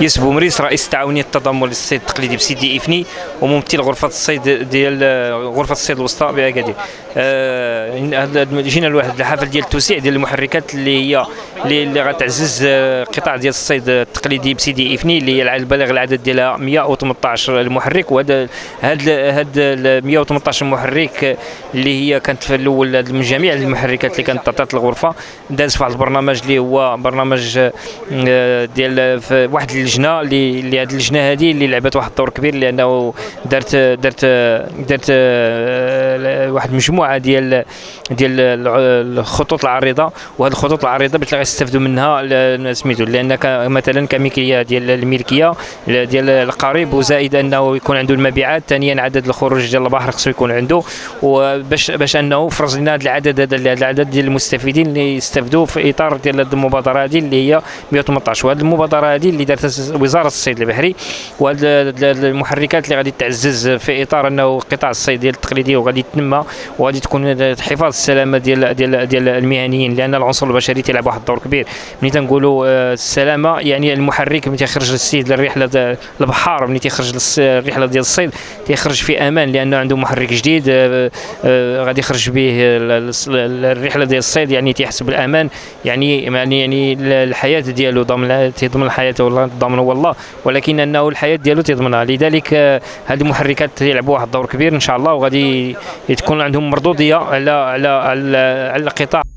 يوسف بومريس رئيس تعاونية التضامن للصيد التقليدي بسيدي إفني وممثل غرفة الصيد ديال غرفة الصيد الوسطى بأكادير. جينا لواحد الحفل ديال التوسيع ديال المحركات اللي غتعزز قطاع ديال الصيد التقليدي بسيدي إفني اللي البالغ العدد ديالها 118 المحرك. وهذا هاد 118 محرك اللي هي كانت في الاول من جميع المحركات اللي كانت تعطات الغرفه داز في واحد البرنامج اللي هو برنامج ديال واحد اللجنه اللي هذه اللجنه هذه اللي لعبت واحد الدور كبير لانه درت واحد المجموعه ديال الخطوط العريضه. وهذه الخطوط العريضه باش غيستافدوا منها سميتو لان مثلا كملكيه ديال الملكيه ديال القريب وزائد انه يكون عنده المبيعات. ثانيا عدد الخروج ديال البحر خصو يكون عنده باش انه فرض لنا هذا العدد ديال المستفيدين اللي يستافدوا في اطار ديال هذه المبادره هذه اللي هي 118. وهذه المبادره هذه اللي دارتها وزاره الصيد البحري وهذه المحركات اللي غادي تعزز في اطار انه قطاع الصيد ديال التقليدي وغادي تنمى وغادي تكون حفاظ السلامه ديال المهنيين لان العنصر البشري تيلعب واحد الدور كبير. ملي تنقولوا السلامه يعني المحرك ملي تيخرج للصيد للرحله البحار ملي تيخرج للرحله ديال الصيد تيخرج في امان لانه عنده محرك جديد غادي يخرج به الرحله ديال الصيد يعني تيحس بالامان يعني الحياه ديالو تضمن الحياه والله ضامن هو الله ولكن انه الحياه ديالو تضمنها. لذلك هذه المحركات تلعبوا واحد الدور كبير ان شاء الله وغادي تكون عندهم مردوديه على القطاع.